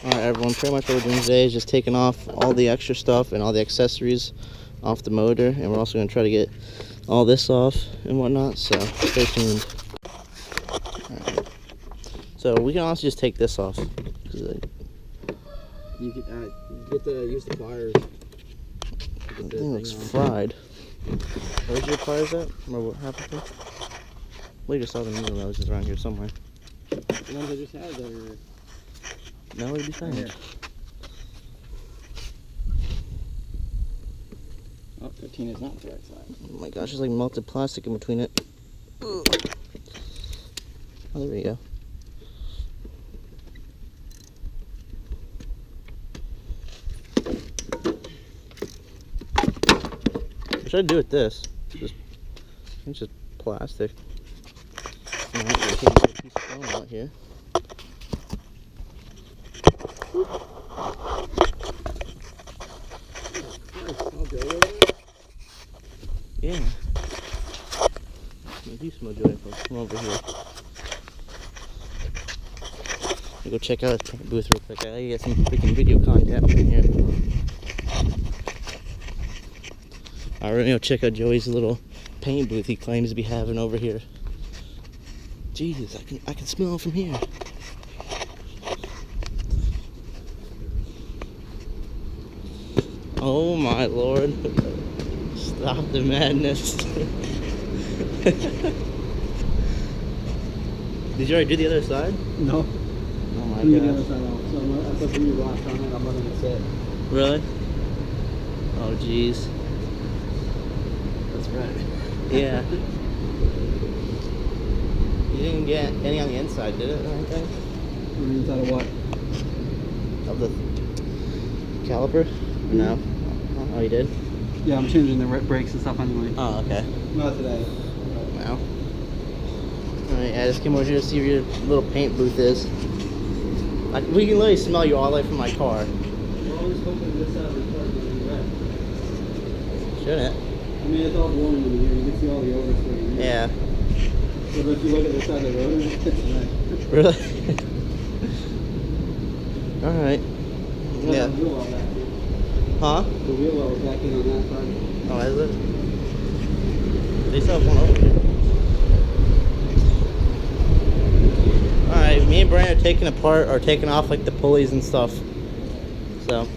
Alright everyone, pretty much what we're doing today is just taking off all the extra stuff and all the accessories off the motor, and we're also going to try to get all this off and whatnot, so stay tuned. Right. So we can also just take this off. You can use the pliers. The thing looks fried. Where's your pliers at? Remember what happened to them? We just saw the needle that was just around here somewhere. The ones I just had there. Now would be found. Yeah. Oh, 13 is not the right side. Oh my gosh, there's like melted plastic in between it. Ugh. Oh, there we go. What should I do with this? It's just plastic. Alright, we'll take a piece of foam out here. Yeah. Do some joy folks. Come over here. Go check out his booth real quick. I gotta get some freaking video content in here. Alright, we're gonna go check out Joey's little paint booth he claims to be having over here. Jesus, I can smell it from here. Oh my lord. Stop the madness. Did you already do the other side? No. Oh my god. god. I thought you were last time and I'm not gonna sit. Really? Oh jeez. That's right. Yeah. You didn't get any on the inside, did it, or anything? On the inside of what? Of the caliper? No. Oh, you did? Yeah, I'm changing the brakes and stuff anyway. Oh, okay. Not today. Wow. Alright, I just came over here to see where your little paint booth is. We can literally smell you all the way from my car. We're always hoping this side of the car is going to be red. Shouldn't it? I mean, it's all blowing in here. You can see all the overspray. Yeah. But if you look at the side of the road, it's red. Really? Alright. Yeah. The wheel well back in. Huh? The wheel well was back in on that side. Oh, is it? They still have one over here. Alright, me and Brian are taking apart or taking off like the pulleys and stuff. So.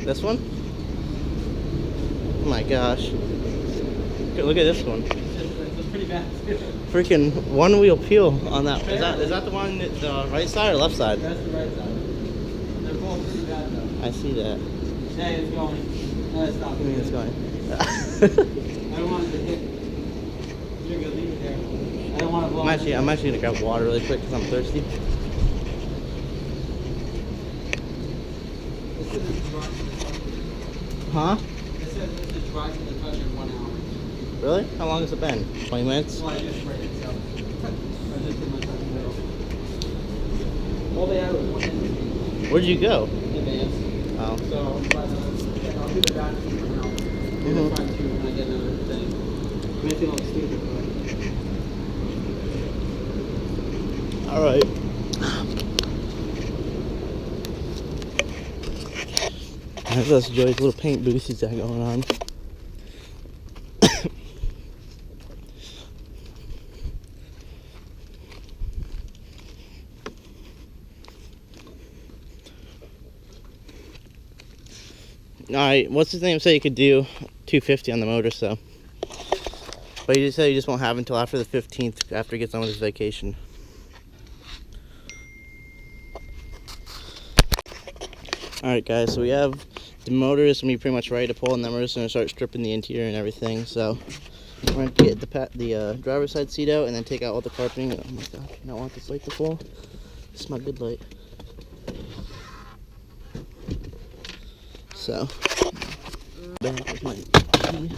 This one? Oh my gosh. Look at this one. It's pretty bad. Freaking one wheel peel on that. Is that the one, the right side or left side? That's the right side. They're both pretty bad though. I see that. Hey, it's going. No, it's not. I mean, it's going. I don't want it to hit. You're gonna leave it there. I don't want to blow. I'm actually gonna grab water really quick because I'm thirsty. Huh? It says this is dry to the touch in 1 hour. Really? How long has it been? 20 minutes? Well, I just sprayed it, so I just did my touch in the middle. All they had was 1 inch. Where'd you go? Advance. Oh. So, but, I'll do the back for now. Do the front too when I get another thing. I mean, I feel like stupid, but. Alright. That's Joey's little paint booth he's got going on. Alright, what's his name say you could do 250 on the motor, so. But he just said he just won't have until after the 15th, after he gets on with his vacation. Alright guys, so we have the motor is going to be pretty much ready to pull, and then we're just going to start stripping the interior and everything. So we're going to get the driver's side seat out and then take out all the carpeting. Oh my god, I do not want this light to fall. This is my good light. So, back with my key.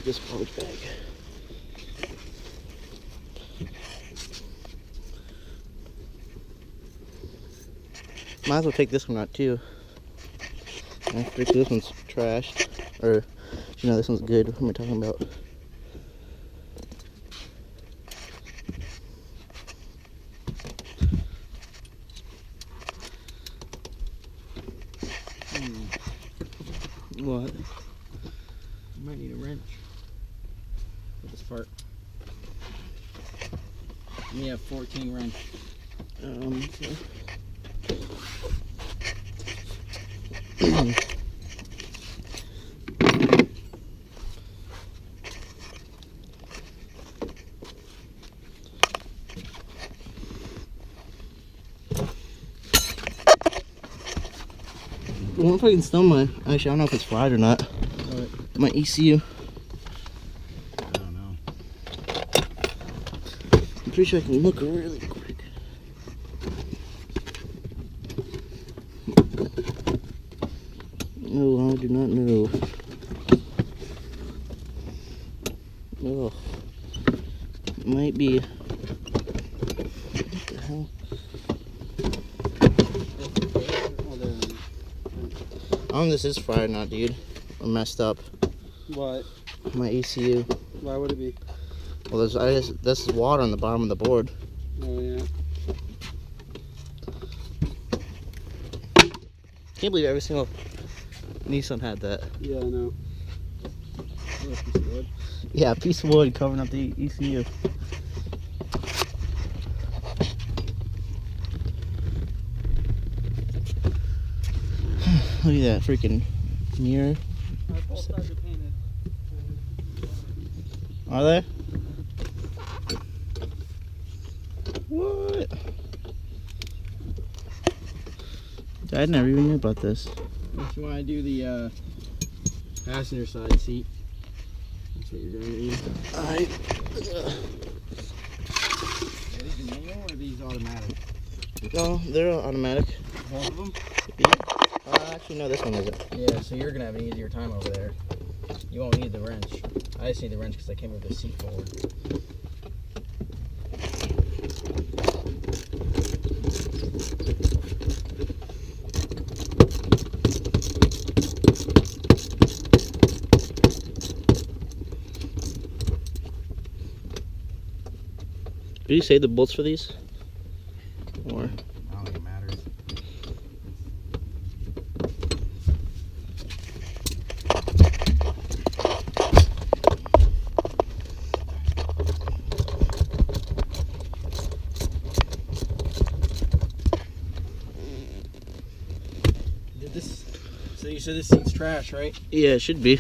this garbage bag. Might as well take this one out too. After this one's trashed, or you know, this one's good. What am I talking about? What? You might need a wrench for this part. We have 14 wrench. Okay. I wonder if I can still actually, I don't know if it's fried or not. What? My ECU. I don't know. I'm pretty sure I can look really quick. No, I do not know. Oh, might be. What the hell? I don't know if this is fried or not, dude. Or messed up. What? My ECU. Why would it be? Well, this is water on the bottom of the board. Oh, yeah. Can't believe every single Nissan had that. Yeah, I know. Oh, piece of wood. Yeah, a piece of wood covering up the ECU. Look at that freaking mirror. Both sides are painted. Are they? What? I never even knew about this. If you want to do the passenger side seat, that's what you're going to do. Alright. Are these manual or are these automatic? No, they're automatic. Both of them? Actually, no, this one isn't. Yeah, so you're going to have an easier time over there. You won't need the wrench. I just need the wrench because I can't move the seat forward. Did you save the bolts for these? Or? I don't think it matters. Did this? So you said this seat's trash, right? Yeah, it should be.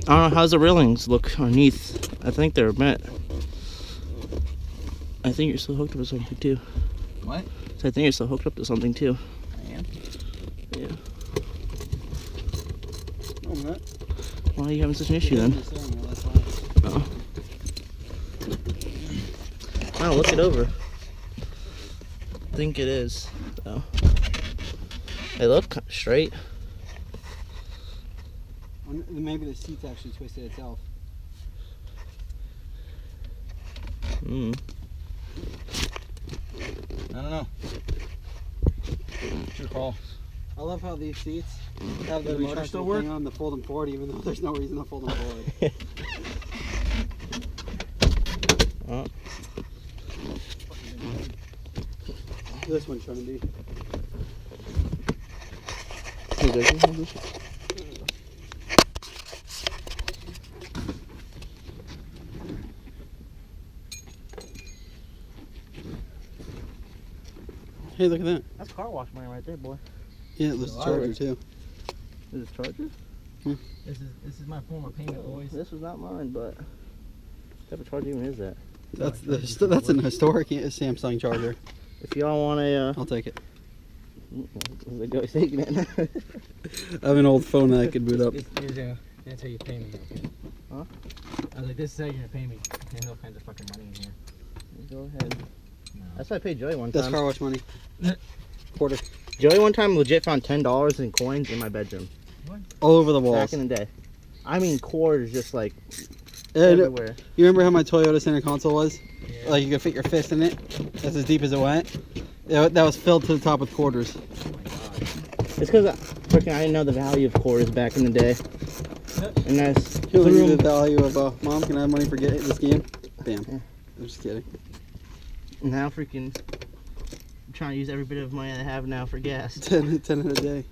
I don't know, how's the railings look underneath? I think they're met. I think you're still hooked up to something too. What? So I think you're still hooked up to something too. I am. Yeah. No, I'm not. Why are you having such an issue then? That's why. Oh. Oh, look it over. I think it is. So. They look kind of straight. Maybe the seat's actually twisted itself. Mm. I don't know. It's your call. I love how these seats have the motor still work on the fold them forward, even though there's no reason to fold them forward. Oh. This one's trying to be. Hey, look at that. That's car wash money right there, boy. Yeah, there's a charger too. Is this charger? This is my form of payment, boys. This was not mine, but what type of charger even is that? That's an historic Samsung charger. If y'all want a, I'll take it. the guy's taking it. I have an old phone that I could boot up. That's how you pay me. Huh? I was like, this is how you're gonna pay me. There's all kinds of fucking money in here. Go ahead. No. That's what I paid Joey one That's time. car wash money. Quarter. Joey one time legit found $10 in coins in my bedroom. All over the walls. Back in the day. I mean quarters just like And everywhere. you remember how my Toyota center console was? Yeah. Like you could fit your fist in it. That's as deep as it went. Yeah, that was filled to the top with quarters. Oh my god. It's because I didn't know the value of quarters back in the day. And that's He'll give you the value of, Mom, can I have money for this game? Bam. Yeah. I'm just kidding. now freaking I'm trying to use every bit of money I have now for gas. 10 a day.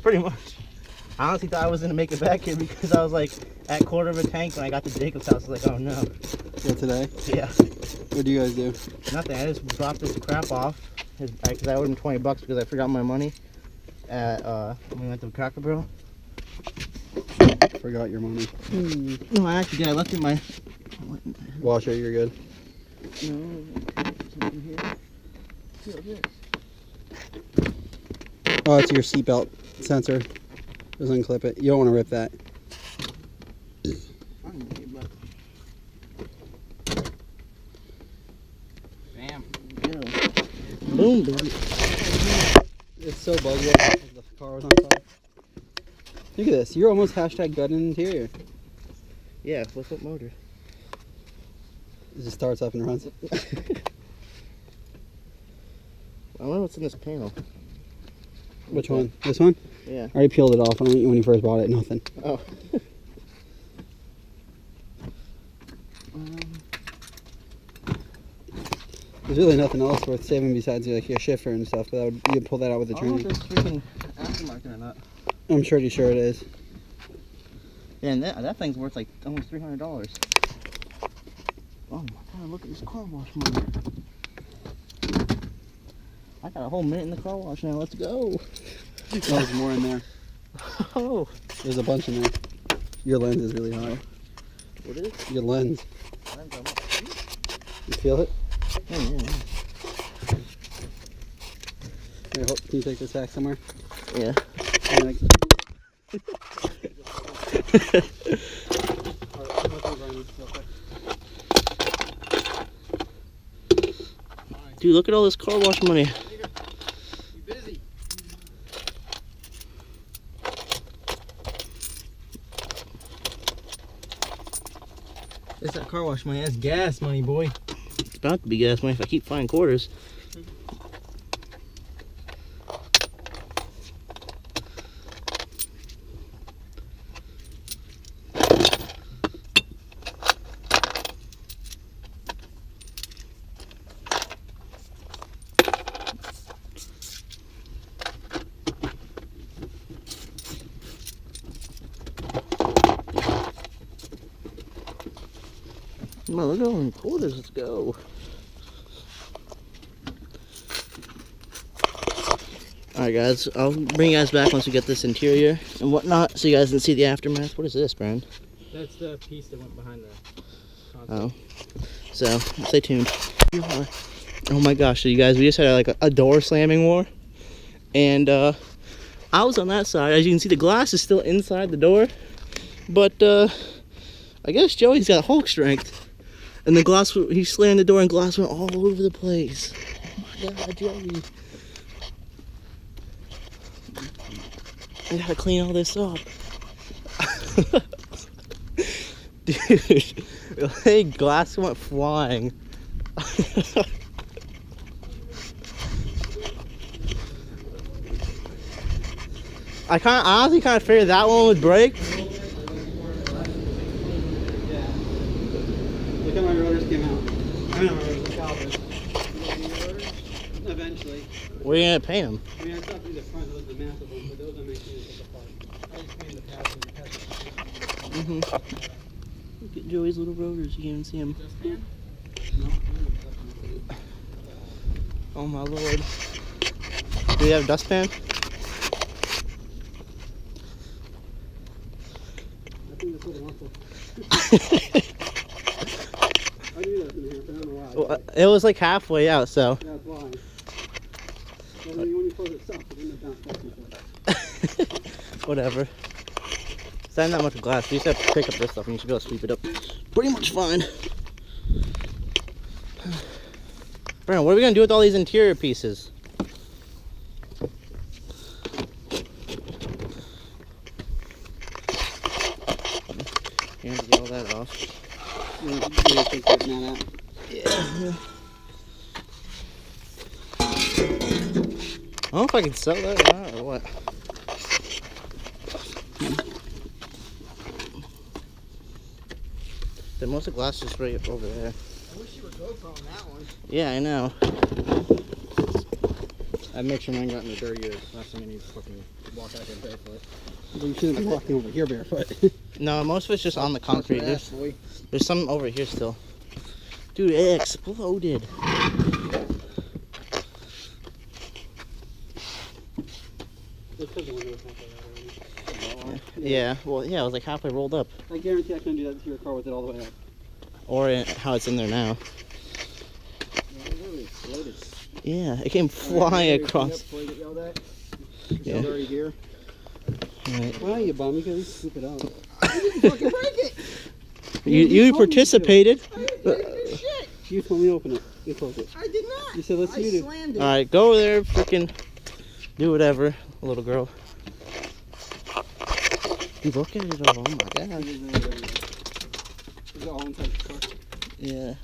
Pretty much. I honestly thought I was gonna make it back here because I was like at quarter of a tank when I got to Jacob's house. I was like, oh no. Yeah, today? Yeah. What do you guys do? Nothing. I just dropped this crap off because I owed him $20 because I forgot my money at when we went to Cracker Barrel. Forgot your money. No, I actually did. I left it in my. Wash it, you're good. Oh, it's your seatbelt sensor. Just unclip it. You don't want to rip that. Bam. Boom, baby. It's so buggy. The car was on fire. Look at this. You're almost hashtag gun in interior. Yeah, what's up, motor? It just starts up and runs. I wonder what's in this panel. Which one? This one? Yeah. I already peeled it off when you first bought it. Nothing. Oh. There's really nothing else worth saving besides like your shifter and stuff. But you can pull that out with the I don't know training. if this freaking aftermarket or not. I'm pretty sure it is. Yeah, and that thing's worth like almost $300. Oh my god, look at this car wash money. I got a whole minute in the car wash now. Let's go. Oh, there's more in there. Oh. There's a bunch in there. Your lens is really high. What is it? Your lens. You feel it? Oh, yeah. Here, can you take this back somewhere? Yeah. And, like, Dude, look at all this car wash money. You busy? That's that car wash money. That's gas money, boy. It's about to be gas money if I keep finding quarters. Come on, look at all them quarters. Let's go. Alright guys, I'll bring you guys back once we get this interior and whatnot so you guys can see the aftermath. What is this, Brian? That's the piece that went behind the Oh. console. So, stay tuned. Oh my gosh, so you guys, we just had like a door slamming war. And I was on that side. As you can see, the glass is still inside the door. But I guess Joey's got Hulk strength. And the glass, he slammed the door and glass went all over the place. Oh my god, Joey. I gotta clean all this up. Dude, the glass went flying. I honestly kind of figured that one would break. Look how my rotors came out. I know my rotors, the calipers. Eventually. Where are you gonna paint them? I mean, I thought through the front, those are the massive ones, but those I'm making it take apart. I just painted the passenger. Look at Joey's little rotors. You can't even see them. No. Oh my lord. Do you have a dustpan? I think that's what it wants to. I knew that was in here, but I don't know why. Well, it was like halfway out, so. That's why. Well, when you close it up, it wouldn't have bounced back and forth. Whatever. It's not that much glass. You just have to pick up this stuff and you should be able to sweep it up pretty much fine. Brandon, what are we gonna do with all these interior pieces? don't know if I can sell that or not, or what. The most of the glass is right over there. I wish you were GoPro on that one. Yeah, I know. I'd make sure mine got in the dirt years. Last time I need to fucking walk out there barefoot. Well, you shouldn't be walking over here barefoot. No, most of it's just on the concrete. There's some over here still. Dude, it exploded. Yeah, well, yeah, it was like halfway rolled up. I guarantee I couldn't do that to your car with it all the way up. Or how it's in there now. Yeah, it really exploded. Yeah, it came flying across. Yeah. Already here. Right. Well, you bum, you can at least scoop it out. You didn't fucking break it! You participated. Shit! You told me to open it. You closed it. I did not. You said let's you do. Alright, go over there, freaking do whatever, little girl. Dude, look at it all. Oh my god. Is it all inside the car? Yeah.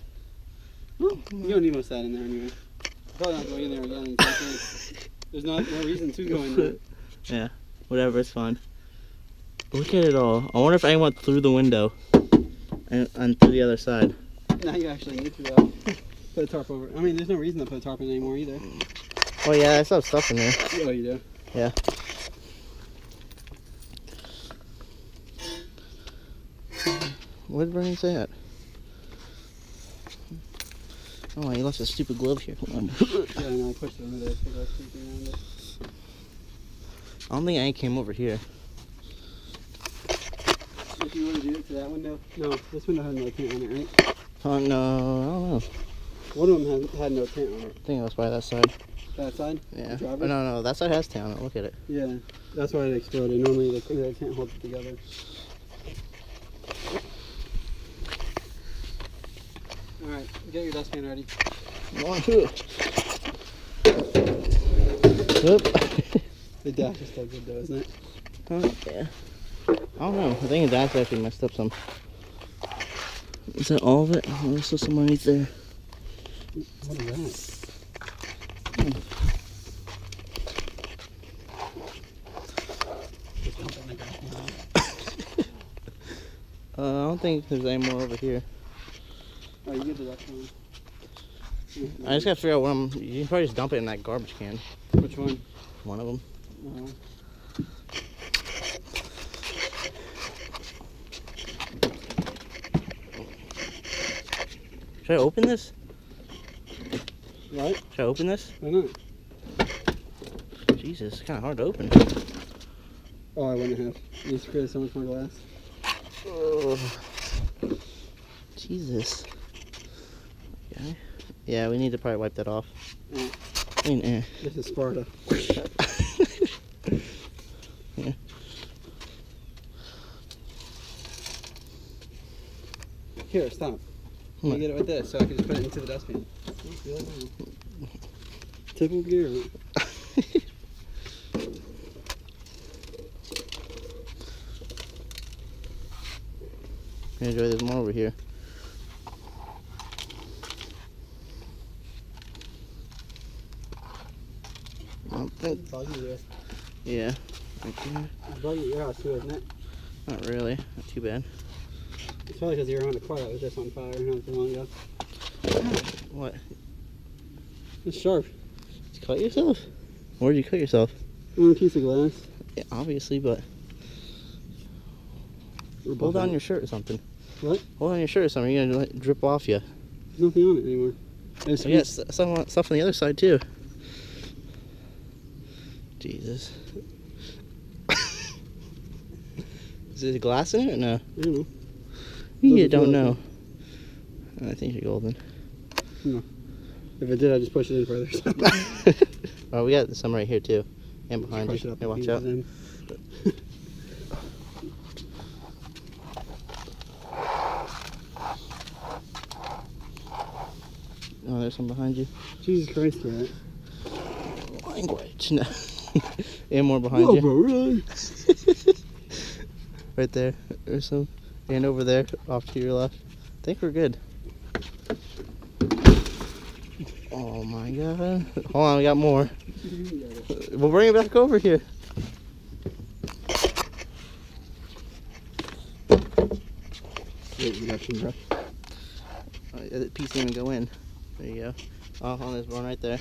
You don't need most of that in there anyway. Probably not going in there again. There's no reason to go in there. Yeah, whatever, it's fine. Look at it all. I wonder if anyone went through the window and through the other side. Now you actually need to put a tarp over it. I mean, there's no reason to put a tarp in anymore either. Oh yeah, I still have stuff in there. Oh, you do? Yeah. What did Brian say that? Oh, he left a stupid glove here. Hold on. Yeah, no, I pushed it under there. So that's creeping around it. I don't think any came over here. If you want to do it to that window? No, this window had no tint on it, right? Oh no, I don't know. One of them had no tint on it. I think it was by that side. That side? Yeah. The Oh, driver? no, that side has tint on it. Look at it. Yeah, that's why it exploded. Normally they can't hold it together. Alright, get your dustpan ready. One, two. Oop. The dash is still good though, isn't it? Oh, yeah. I don't know. I think that's actually messed up some. Is that all of it? Oh, there's still some underneath there. What is that? I don't think there's any more over here. Oh, you get the dustpan. I just gotta figure out what I'm. You can probably just dump it in that garbage can. Which one? One of them. Should I open this? What? Should I open this? Why not? Jesus, it's kind of hard to open. Oh, I wouldn't have. You just created so much more glass. Oh. Jesus. Okay. Yeah, we need to probably wipe that off. Eh. I mean, eh. This is Sparta. Yeah. Here, stop. Let me get it with this so I can just put it into the dustbin. Typical gear. Enjoy, there's more over here. I don't think. It's buggy there. Yeah. Right there. It's buggy at your house too, isn't it? Not really. Not too bad. It's probably because you were on a car that was just on fire not too long ago. What? It's sharp. Did you cut yourself? Where did you cut yourself? On a piece of glass. Yeah, obviously, but hold on your shirt or something. What? Hold on your shirt or something. You're gonna let it drip off you. There's nothing on it anymore. There's Oh, yes, stuff on the other side too. Jesus. Is there glass in it or no? I don't know. You don't know. I think you're golden. No. If it did, I'd just push it in further. Oh, we got some right here too, and behind Push it you. up Hey, a watch few out. then. Oh, there's some behind you. Jesus Christ, right? Language. No. And more behind Whoa, you. bro, really? Right there. There's some. And over there, off to your left. I think we're good. Oh my god. Hold on, we got more. We'll bring it back over here. The piece didn't even go in. There you go. Oh, hold on, there's one right there.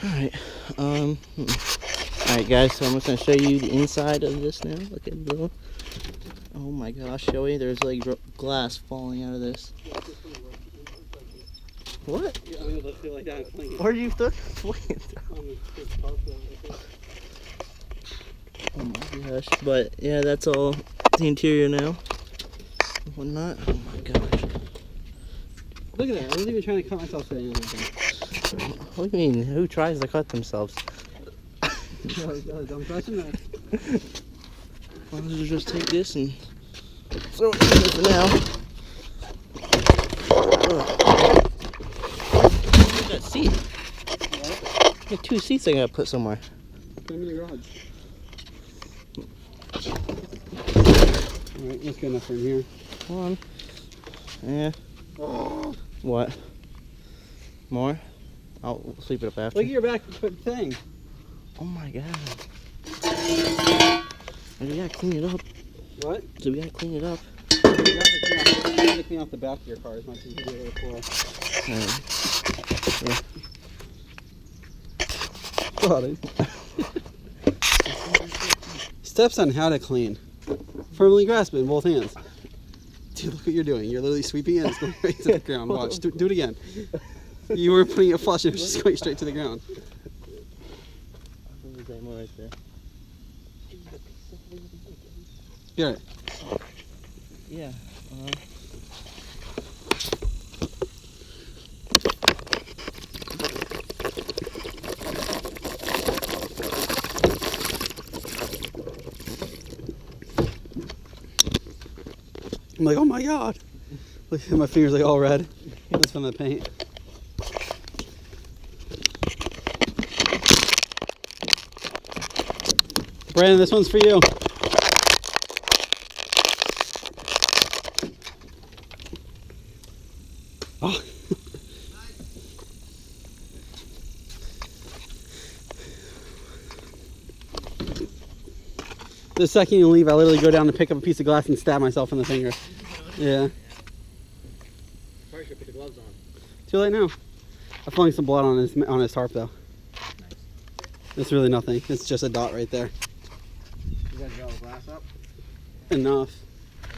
Alright, alright guys, so I'm just gonna show you the inside of this now. Look at the little, oh my gosh, Joey, there's like glass falling out of this. What? Yeah, I'm gonna feel like that. Where are you flicking? Oh my gosh, but yeah, that's all the interior now. Whatnot. Oh my gosh. Look at that, I wasn't even trying to cut myself today. What do you mean? Who tries to cut themselves? No, it does. I'm touching that. Why don't you just take this and throw it in there for now? Look at that seat. What? I got 2 seats I gotta put somewhere. Put them in the garage. Alright, that's good enough for in here. Hold on. Yeah. Oh. What? More? I'll sweep it up after. Look at your back thing. Oh my god. We gotta clean it up. What? So we gotta clean it up. You have to clean off the back of your car as much as you do it before. Yeah. Steps on how to clean. Firmly grasp it in both hands. Dude, look what you're doing. You're literally sweeping it and it's going right to the ground. Watch. Do it again. You were putting it flush and it was just going straight to the ground. There's more right there. Get it. Yeah. I'm like, oh my god. Look at my fingers like all red. That's from the paint. Brandon, this one's for you. Oh. The second you leave, I literally go down to pick up a piece of glass and stab myself in the finger. Yeah. Probably should put the gloves on. Too late now. I flung some blood on his tarp though. Nice. It's really nothing. It's just a dot right there. You guys got the glass up? Enough.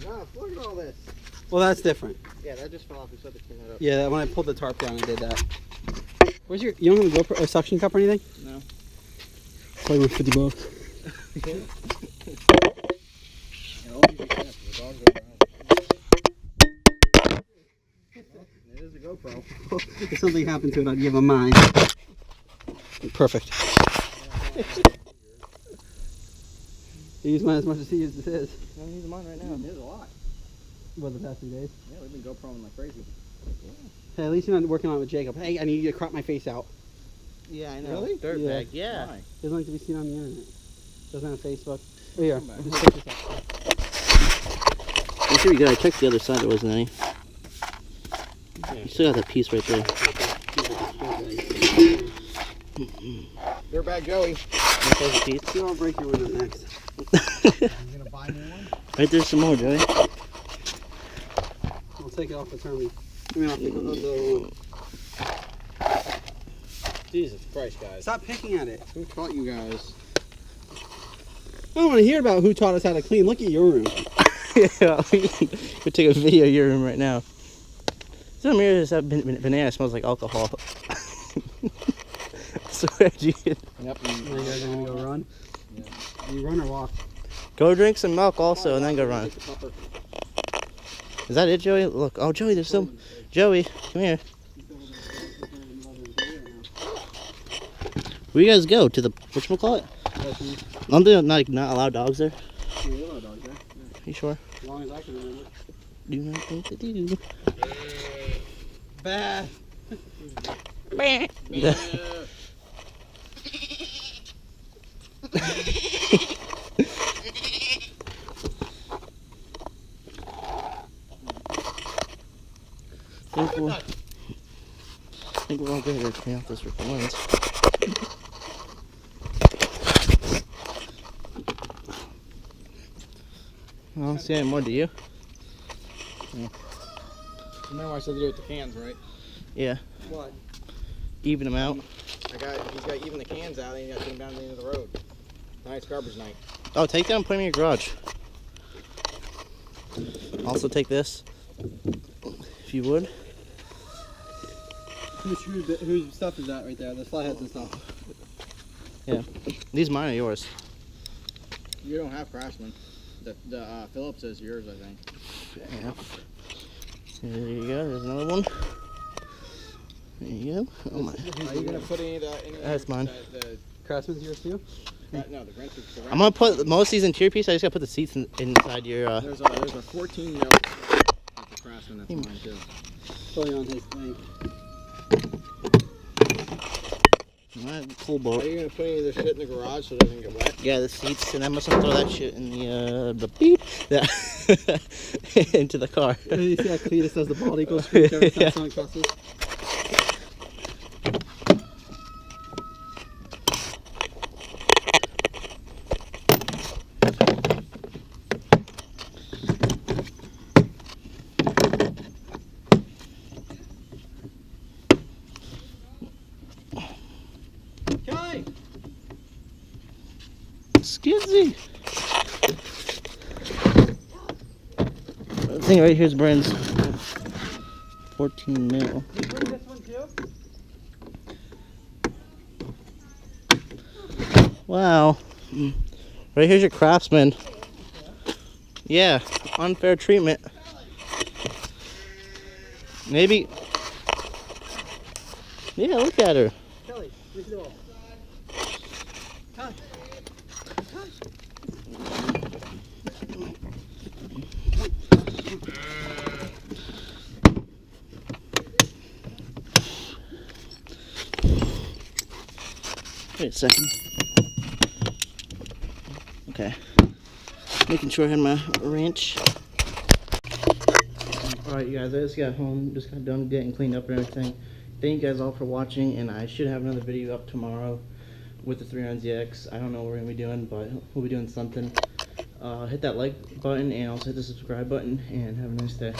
Enough. Look at all this. Well, that's different. Yeah, that just fell off. We still have to clean that up. Yeah, when I pulled the tarp down, I did that. Where's your? You don't have a GoPro, a suction cup or anything? No. Probably worth $50. It is a GoPro. If something happened to it, I'd give him mine. Perfect. You use mine as much as he uses his. I'm using mine right now. There's a lot. What, the past 3 days? Yeah, we've been GoProing like crazy. Hey, at least you're not working on it with Jacob. Hey, I need you to crop my face out. Yeah, I know. Really? Dirtbag, yeah. Why? He doesn't like to be seen on the internet. Doesn't have Facebook. Oh, here. Come back. Just check this out. I'm sure you got. I checked the other side. There wasn't any. You still got that piece right there. Dirtbag Joey. There's a piece. You don't break your window next. You gonna buy more one? Right there's some more, Joey. I'll take it off the terminal. I mean, off the Jesus Christ, guys. Stop picking at it. Who taught you guys? I don't want to hear about who taught us how to clean. Look at your room. Yeah, we take a video of your room right now. Some areas that banana smells like alcohol. So where'd you get? Yep. Are you guys gonna go run? Yeah. You run or walk? Go drink some milk also, and then go run. Is that it, Joey? Look, oh Joey, there's some. Joey, come here. Where you guys go? To the whatchamacallit? I'm doing not allowed dogs there. You sure? As long as I can remember. Do not think to do. Bah. Oh, good. We're cleaning out this lens. I don't see any more, do you? Remember I said to do it with the cans, right? Yeah. What? Even them out. He's got even the cans out, and you got to put them down the end of the road. Nice garbage night. Oh, take that and put them in your garage. Also take this, if you would. Whose stuff is that right there? The flatheads and stuff. Yeah. These mine are yours. You don't have Craftsman. The Phillips is yours, I think. Yeah. There you go. There's another one. There you go. Oh my. Are you gonna put any of that in there? That's mine. The Craftsman's yours too? no, the rent. I'm gonna put most of these in tier piece. I just gotta put the seats inside your. There's a 14 mil with the Craftsman. That's mine too. Fully on his thing. Alright, cool Are boat. you gonna put any of this shit in the garage so it doesn't get wet? Yeah, the seats, and I must throw that shit in the beep into the car. You see how Cletus does the bald eagle streak every time Yeah. someone crosses? Kelly! Skizzy! The thing right here's Brand's 14 mil. You bring this one too? Wow. Right here's your Craftsman. Yeah, unfair treatment. Maybe. Yeah, look at her. Kelly, look at it all. Come. Wait a second. Okay. Making sure I had my wrench. Alright, you guys, I just got home, just got done getting cleaned up and everything. Thank you guys all for watching, and I should have another video up tomorrow with the 309ZX. I don't know what we're going to be doing, but we'll be doing something. Hit that like button and also hit the subscribe button, and have a nice day.